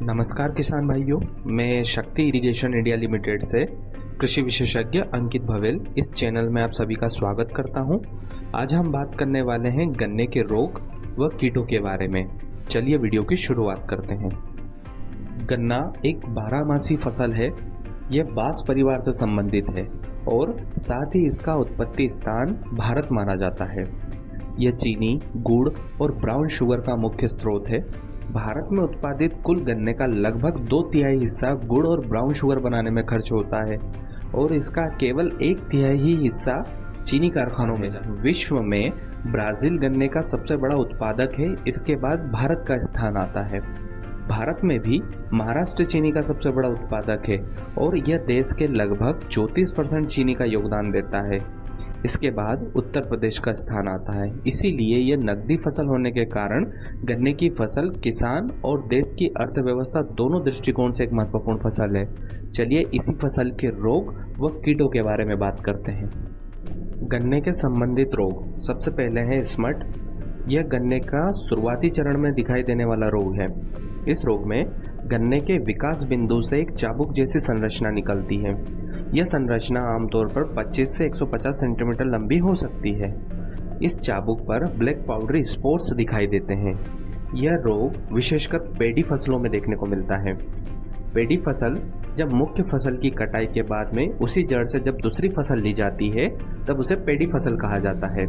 नमस्कार किसान भाइयों, मैं शक्ति इरिगेशन इंडिया लिमिटेड से कृषि विशेषज्ञ अंकित भवेल इस चैनल में आप सभी का स्वागत करता हूं। आज हम बात करने वाले हैं गन्ने के रोग व कीटों के बारे में। चलिए वीडियो की शुरुआत करते हैं। गन्ना एक बारहमासी फसल है। यह बांस परिवार से संबंधित है और साथ ही इसका उत्पत्ति स्थान भारत माना जाता है। यह चीनी, गुड़ और ब्राउन शुगर का मुख्य स्रोत है। भारत में उत्पादित कुल गन्ने का लगभग 2/3 हिस्सा गुड़ और ब्राउन शुगर बनाने में खर्च होता है और इसका केवल 1/3 ही हिस्सा चीनी कारखानों में जाता है। विश्व में ब्राजील गन्ने का सबसे बड़ा उत्पादक है। इसके बाद भारत का स्थान आता है। भारत में भी महाराष्ट्र चीनी का सबसे बड़ा उत्पादक है और यह देश के लगभग 34% चीनी का योगदान देता है। इसके बाद उत्तर प्रदेश का स्थान आता है। इसीलिए यह नकदी फसल होने के कारण गन्ने की फसल किसान और देश की अर्थव्यवस्था दोनों दृष्टिकोण से एक महत्वपूर्ण फसल है। चलिए इसी फसल के रोग व कीटों के बारे में बात करते हैं। गन्ने के संबंधित रोग, सबसे पहले है स्मट। यह गन्ने का शुरुआती चरण में दिखाई देने वाला रोग है। इस रोग में गन्ने के विकास बिंदु से एक चाबुक जैसी संरचना निकलती है। यह संरचना आमतौर पर 25 से 150 सेंटीमीटर लंबी हो सकती है। इस चाबुक पर ब्लैक पाउडरी स्पॉट्स दिखाई देते हैं। यह रोग विशेषकर पेडी फसलों में देखने को मिलता है। पेडी फसल जब मुख्य फसल की कटाई के बाद में उसी जड़ से जब दूसरी फसल ली जाती है तब उसे पेडी फसल कहा जाता है।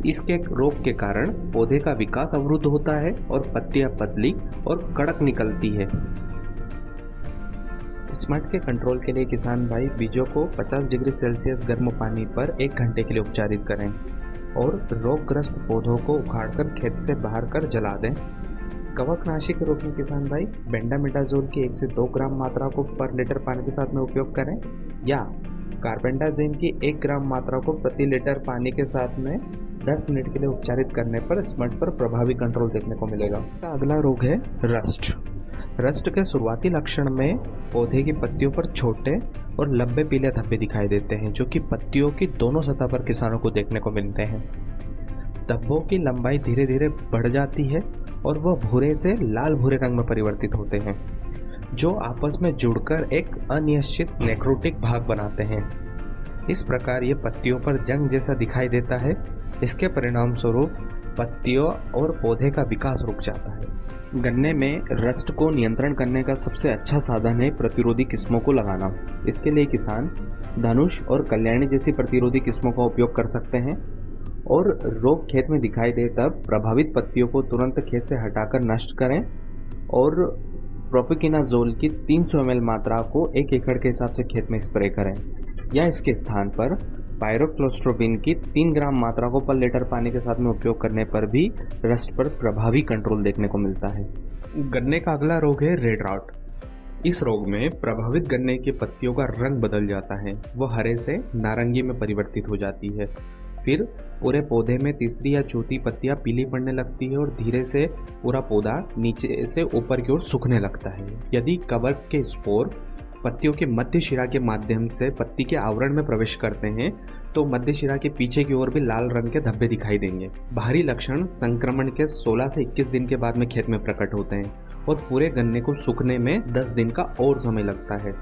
इसके रोग के कारण पौधे का विकास अवरुद्ध होता है और पत्तियां पतली और कड़क निकलती है। स्मट के कंट्रोल के लिए किसान भाई बीजों को 50 डिग्री सेल्सियस गर्म पानी पर 1 घंटे के लिए उपचारित करें और रोगग्रस्त पौधों को उखाड़कर खेत से बाहर कर जला दें। कवकनाशी के रूप में किसान भाई बेंडामिडाजोल की 1 से 2 ग्राम मात्रा को पर लीटर पानी के साथ में उपयोग करें या कार्बेंडाजिम की 1 ग्राम मात्रा को प्रति लीटर पानी के साथ में 10 मिनट के लिए उपचारित करने पर स्मट पर प्रभावी कंट्रोल देखने को मिलेगा। अगला रोग है रस्ट। रस्ट के शुरुआती लक्षण में पौधे की पत्तियों पर छोटे और लंबे पीले धब्बे दिखाई देते हैं जो कि पत्तियों की दोनों सतह पर किसानों को देखने को मिलते हैं। धब्बों की लंबाई धीरे धीरे बढ़ जाती है और वह भूरे से लाल भूरे रंग में परिवर्तित होते हैं जो आपस में जुड़कर एक अनिश्चित नेक्रोटिक भाग बनाते हैं। इस प्रकार ये पत्तियों पर जंग जैसा दिखाई देता है। इसके परिणाम स्वरूप पत्तियों और पौधे का विकास रुक जाता है। गन्ने में रस्ट को नियंत्रण करने का सबसे अच्छा साधन है प्रतिरोधी किस्मों को लगाना। इसके लिए किसान धनुष और कल्याणी जैसी प्रतिरोधी किस्मों का उपयोग कर सकते हैं और रोग खेत में दिखाई दे तब प्रभावित पत्तियों को तुरंत खेत से हटाकर नष्ट करें और प्रोपिकिनाजोल की 300 ml मात्रा को 1 एकड़ के हिसाब से खेत में स्प्रे करें या इसके स्थान पर पायरोक्लोस्ट्रोबिन की 3 ग्राम मात्रा को पर लीटर पानी के साथ में उपयोग करने पर भी रस्ट पर प्रभावी कंट्रोल देखने को मिलता है। गन्ने का अगला रोग है रेड रॉट। इस रोग में प्रभावित गन्ने की पत्तियों का रंग बदल जाता है। वह हरे से नारंगी में परिवर्तित हो जाती है। फिर पूरे पौधे में तीसरी या चौथी पत्तियां पीली पड़ने लगती है और धीरे से पूरा पौधा नीचे से ऊपर की ओर सूखने लगता है। यदि कवक के स्पोर पत्तियों के मध्य शिरा के माध्यम से पत्ती के आवरण में प्रवेश करते हैं तो मध्य शिरा के पीछे की ओर भी लाल रंग के धब्बे दिखाई देंगे। बाहरी लक्षण संक्रमण के 16 से 21 दिन के बाद में खेत में प्रकट होते हैं और पूरे गन्ने को सूखने में 10 दिन का और समय लगता है।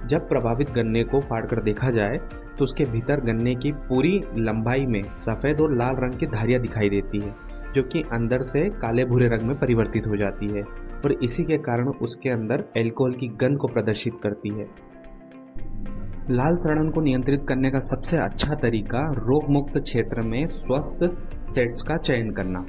जब प्रभावित गन्ने को फाड़कर देखा जाए तो उसके भीतर गन्ने की पूरी लंबाई में सफ़ेद और लाल रंग की धारियाँ दिखाई देती है जो कि अंदर से काले भूरे रंग में परिवर्तित हो जाती है और इसी के कारण उसके अंदर अल्कोहल की गंध को प्रदर्शित करती है। लाल सड़न को नियंत्रित करने का सबसे अच्छा तरीका रोग मुक्त क्षेत्र में स्वस्थ सेट्स का चयन करना।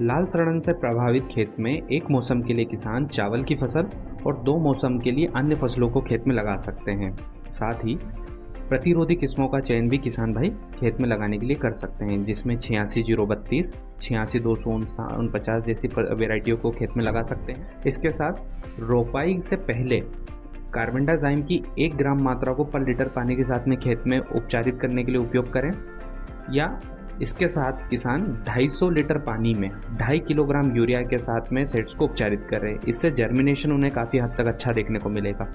लाल सड़न से प्रभावित खेत में एक मौसम के लिए किसान चावल की फसल और 2 मौसम के लिए अन्य फसलों को खेत में लगा सकते हैं। साथ ही प्रतिरोधी किस्मों का चयन भी किसान भाई खेत में लगाने के लिए कर सकते हैं जिसमें 86-032, 86-249 जैसी वेराइटियों को खेत में लगा सकते हैं। इसके साथ रोपाई से पहले कार्बेंडाजिम की 1 ग्राम मात्रा को पर लीटर पानी के साथ में खेत में उपचारित करने के लिए उपयोग करें या इसके साथ किसान 250 लीटर पानी में 2.5 किलोग्राम यूरिया के साथ में सेट्स को उपचारित करें। इससे जर्मिनेशन उन्हें काफ़ी हद तक अच्छा देखने को मिलेगा।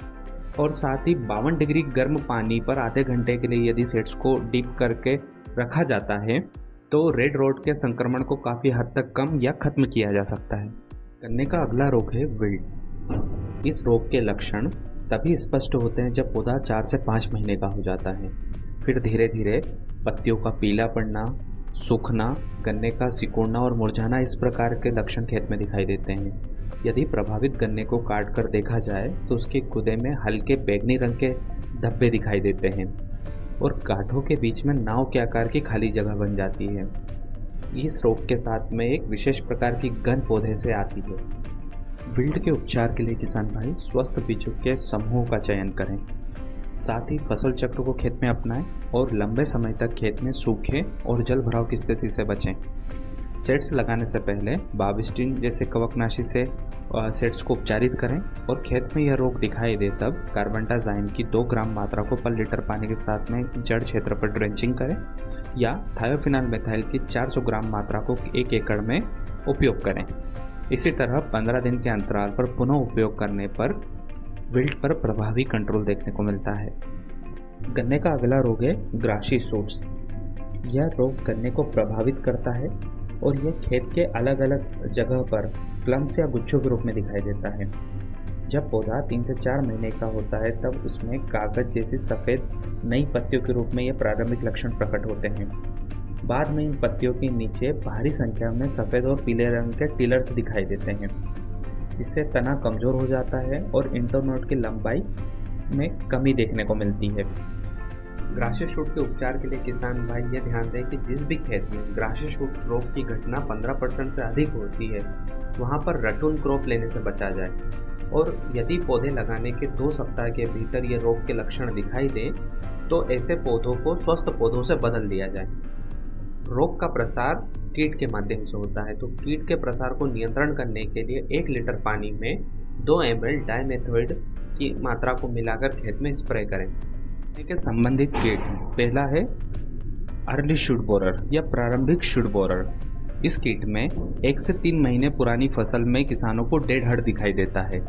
और साथ ही 52 डिग्री गर्म पानी पर आधे घंटे के लिए यदि सेट्स को डीप करके रखा जाता है तो रेड रॉट के संक्रमण को काफ़ी हद तक कम या खत्म किया जा सकता है। गन्ने का अगला रोग है विल्ट। इस रोग के लक्षण तभी स्पष्ट होते हैं जब पौधा 4 से 5 महीने का हो जाता है। फिर धीरे धीरे पत्तियों का पीला पड़ना, सूखना, गन्ने का सिकुड़ना और मुरझाना, इस प्रकार के लक्षण खेत में दिखाई देते हैं। यदि प्रभावित गन्ने को काट कर देखा जाए तो उसके गुदे में हल्के बैंगनी रंग के धब्बे दिखाई देते हैं और गांठों के बीच में नाव के आकार की खाली जगह बन जाती है। इस रोग के साथ में एक विशेष प्रकार की गंध पौधे से आती है। विल्ट के उपचार के लिए किसान भाई स्वस्थ बीजों के समूह का चयन करें, साथ ही फसल चक्र को खेत में अपनाएं और लंबे समय तक खेत में सूखे और जल भराव की स्थिति से बचें। सेड्स लगाने से पहले बाविस्टिन जैसे कवकनाशी से सेड्स को उपचारित करें और खेत में यह रोग दिखाई दे तब कार्बेंडाज़ाइम की 2 ग्राम मात्रा को पर लीटर पानी के साथ में जड़ क्षेत्र पर ड्रेंचिंग करें या थायोफिनाल मेथाइल की 400 ग्राम मात्रा को 1 एकड़ में उपयोग करें। इसी तरह 15 दिन के अंतराल पर पुनः उपयोग करने पर विल्ट पर प्रभावी कंट्रोल देखने को मिलता है। गन्ने का अगला रोग है ग्रासी शूट्स। यह रोग गन्ने को प्रभावित करता है और यह खेत के अलग अलग जगह पर क्लम्स या गुच्छों के रूप में दिखाई देता है। जब पौधा 3 से 4 महीने का होता है तब उसमें कागज जैसी सफ़ेद नई पत्तियों के रूप में ये प्रारंभिक लक्षण प्रकट होते हैं। बाद में इन पत्तियों के नीचे भारी संख्या में सफ़ेद और पीले रंग के टिलर्स दिखाई देते हैं, जिससे तना कमज़ोर हो जाता है और इंटरनोड की लंबाई में कमी देखने को मिलती है। ग्रासी शूट के उपचार के लिए किसान भाई यह ध्यान दें कि जिस भी खेत में ग्रासी शूट रोग की घटना 15% से अधिक होती है वहाँ पर रटून क्रॉप लेने से बचा जाए और यदि पौधे लगाने के 2 सप्ताह के भीतर ये रोग के लक्षण दिखाई दें तो ऐसे पौधों को स्वस्थ पौधों से बदल दिया जाए। रोग का प्रसार कीट के माध्यम से होता है, तो कीट के प्रसार को नियंत्रण करने के लिए 1 लीटर पानी में 2 ml डाइमेथोइड की मात्रा को मिलाकर खेत में स्प्रे करें। के संबंधित कीट पहला है अर्ली शूट बोरर या प्रारंभिक शूट बोरर। इस कीट में 1 से 3 महीने पुरानी फसल में किसानों को डेड हर्ड दिखाई देता है।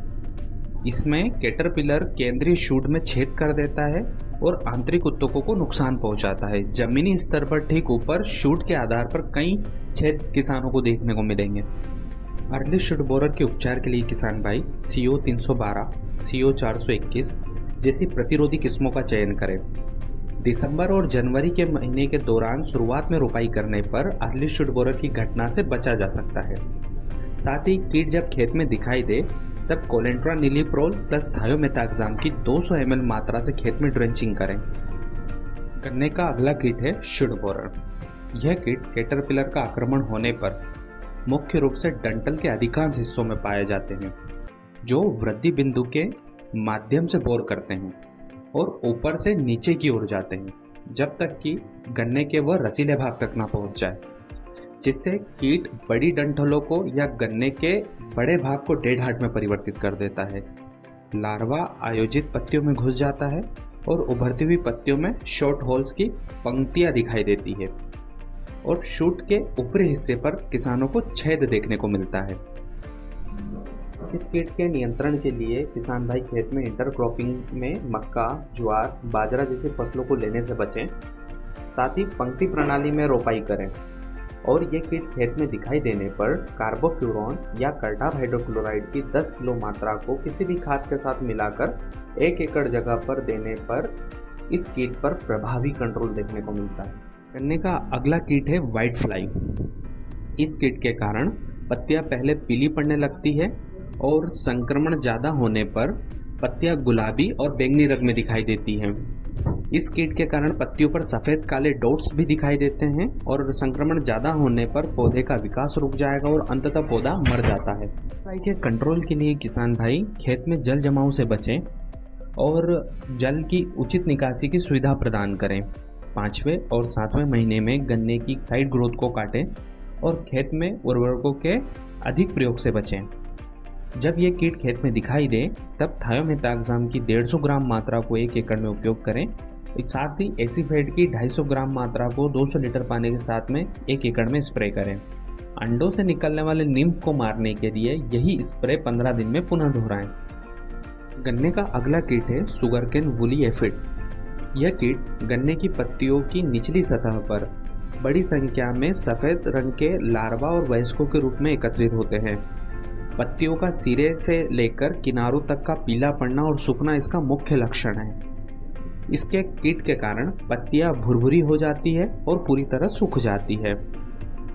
इसमें कैटरपिलर केंद्रीय शूट में छेद कर देता है और आंतरिक उत्तकों को नुकसान पहुंचाता है। जमीनी स्तर पर ठीक ऊपर शूट के आधार पर कई छेद किसानों को देखने को मिलेंगे। अर्ली शूट बोरर के उपचार के लिए किसान भाई CO 312, CO 421 जैसी प्रतिरोधी किस्मों का चयन करें। दिसंबर और जनवरी के महीने के दौरान शुरुआत में रोपाई करने पर अर्ली शूट बोरर की घटना से बचा जा सकता है। साथ ही कीट जब खेत में दिखाई दे तब कोलेंट्रानिलीप्रोल प्लस थायोमेथाक्साम की 200 ml मात्रा से खेत में ड्रेंचिंग करें। गन्ने का अगला कीट है शूट बोरर। यह कीट कैटरपिलर का आक्रमण होने पर मुख्य रूप से डंठल के अधिकांश हिस्सों में पाए जाते हैं, जो वृद्धि बिंदु के माध्यम से बोर करते हैं और ऊपर से नीचे की ओर जाते हैं जब तक कि गन्ने के वह रसीले भाग तक ना पहुंच जाए, जिससे कीट बड़ी डंठलों को या गन्ने के बड़े भाग को डेड हार्ट में परिवर्तित कर देता है। लार्वा आयोजित पत्तियों में घुस जाता है और उभरती हुई पत्तियों में शॉर्ट होल्स की पंक्तियां दिखाई देती है और शूट के ऊपरी हिस्से पर किसानों को छेद देखने को मिलता है। इस कीट के नियंत्रण के लिए किसान भाई खेत में इंटरक्रॉपिंग में मक्का, ज्वार, बाजरा जैसी फसलों को लेने से बचें। साथ ही पंक्ति प्रणाली में रोपाई करें और ये कीट खेत में दिखाई देने पर कार्बोफ्यूरॉन या कर्टाप हाइड्रोक्लोराइड की 10 किलो मात्रा को किसी भी खाद के साथ मिलाकर 1 एकड़ जगह पर देने पर इस कीट पर प्रभावी कंट्रोल देखने को मिलता है। गन्ने का अगला कीट है व्हाइट फ्लाई। इस कीट के कारण पत्तियां पहले पीली पड़ने लगती है और संक्रमण ज़्यादा होने पर पत्तियां गुलाबी और बैंगनी रंग में दिखाई देती हैं। इस कीट के कारण पत्तियों पर सफ़ेद काले डॉट्स भी दिखाई देते हैं और संक्रमण ज़्यादा होने पर पौधे का विकास रुक जाएगा और अंततः पौधा मर जाता है। फ्लाई के कंट्रोल के लिए किसान भाई खेत में जल जमाव से बचें और जल की उचित निकासी की सुविधा प्रदान करें। 5वें और 7वें महीने में गन्ने की साइड ग्रोथ को काटें और खेत में उर्वरकों के अधिक प्रयोग से बचें। जब ये कीट खेत में दिखाई दे तब थायोमेथाक्साम की 150 ग्राम मात्रा को 1 एकड़ में उपयोग करें। साथ ही एसीफेड की 250 ग्राम मात्रा को 200 लीटर पानी के साथ में 1 एकड़ में स्प्रे करें। अंडों से निकलने वाले निम्फ को मारने के लिए यही स्प्रे 15 दिन में पुनः दोहराएं। गन्ने का अगला कीट है सुगरकेन वुली एफिड। यह कीट गन्ने की पत्तियों की निचली सतह पर बड़ी संख्या में सफ़ेद रंग के लार्वा और वयस्कों के रूप में एकत्रित होते हैं पत्तियों का सिरे से लेकर किनारों तक का पीला पड़ना और सूखना इसका मुख्य लक्षण है। इसके कीट के कारण पत्तियां भुरभुरी हो जाती है और पूरी तरह सूख जाती है।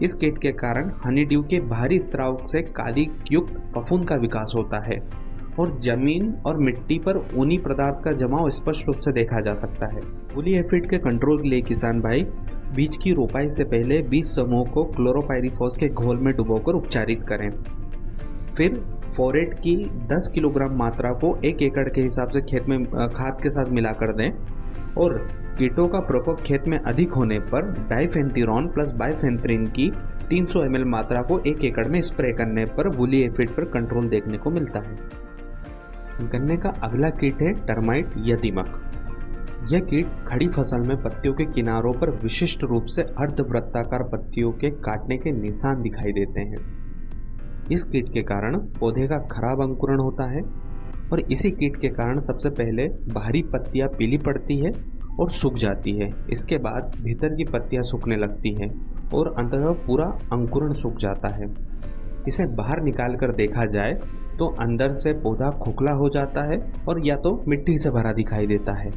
इस कीट के कारण हनीड्यू के बाहरी स्त्राव से काली युक्त फफूंद का विकास होता है और जमीन और मिट्टी पर ऊनी पदार्थ का जमाव स्पष्ट रूप से देखा जा सकता है। वूली एफिड के कंट्रोल के लिए किसान भाई बीज की रोपाई से पहले बीज समूह को क्लोरोपाइरीफॉस के घोल में डुबोकर उपचारित करें। फिर फोरेट की 10 किलोग्राम मात्रा को 1 एकड़ के हिसाब से खेत में खाद के साथ मिलाकर दें और कीटों का प्रकोप खेत में अधिक होने पर डाइफेंथ्यूरॉन प्लस बाइफेंथ्रिन की 300 ml मात्रा को 1 एकड़ में स्प्रे करने पर वूली एफिड पर कंट्रोल देखने को मिलता है। गन्ने का अगला कीट है टर्माइट या दीमक। यह कीट खड़ी फसल में पत्तियों के किनारों पर विशिष्ट रूप से अर्धवृत्ताकार पत्तियों के काटने के निशान दिखाई देते हैं। इस कीट के कारण पौधे का खराब अंकुरण होता है और इसी कीट के कारण सबसे पहले बाहरी पत्तियां पीली पड़ती है और सूख जाती है। इसके बाद भीतर की पत्तियां सूखने लगती हैं और अंततः पूरा अंकुरण सूख जाता है। इसे बाहर निकाल कर देखा जाए तो अंदर से पौधा खोखला हो जाता है और या तो मिट्टी से भरा दिखाई देता है।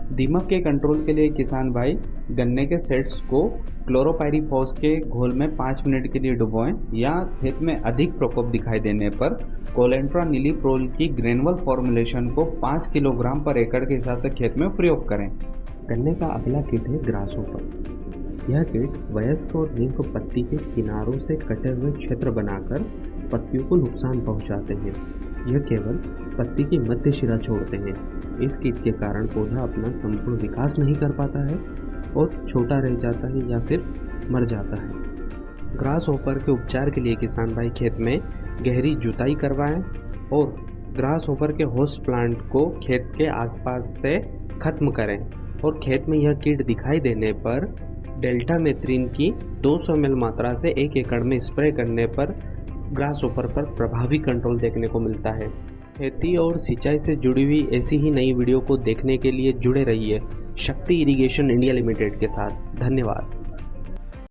दीमक के कंट्रोल के लिए किसान भाई गन्ने के सेड्स को क्लोरोपाइरीफॉस के घोल में 5 मिनट के लिए डुबोएं या खेत में अधिक प्रकोप दिखाई देने पर कोलेंट्रानिलीप्रोल की ग्रेनुअल फॉर्मुलेशन को 5 किलोग्राम पर एकड़ के हिसाब से खेत में प्रयोग करें। गन्ने का अगला कीट है ग्रासहोपर। यह कीट वयस्क और नींव पत्ती के किनारों से कटे हुए क्षेत्र बनाकर पत्तियों को नुकसान पहुंचाते हैं। यह केवल पत्ती की मध्य शिरा छोड़ते हैं। इस कीट के कारण पौधा अपना संपूर्ण विकास नहीं कर पाता है और छोटा रह जाता है या फिर मर जाता है। ग्रास होपर के उपचार के लिए किसान भाई खेत में गहरी जुताई करवाएं और ग्रास होपर के होस्ट प्लांट को खेत के आसपास से खत्म करें और खेत में यह कीट दिखाई देने पर डेल्टामेथ्रिन की 200 ml मात्रा से 1 एकड़ में स्प्रे करने पर ग्रास होपर पर प्रभावी कंट्रोल देखने को मिलता है। खेती और सिंचाई से जुड़ी हुई ऐसी ही नई वीडियो को देखने के लिए जुड़े रहिए शक्ति इरिगेशन इंडिया लिमिटेड के साथ। धन्यवाद।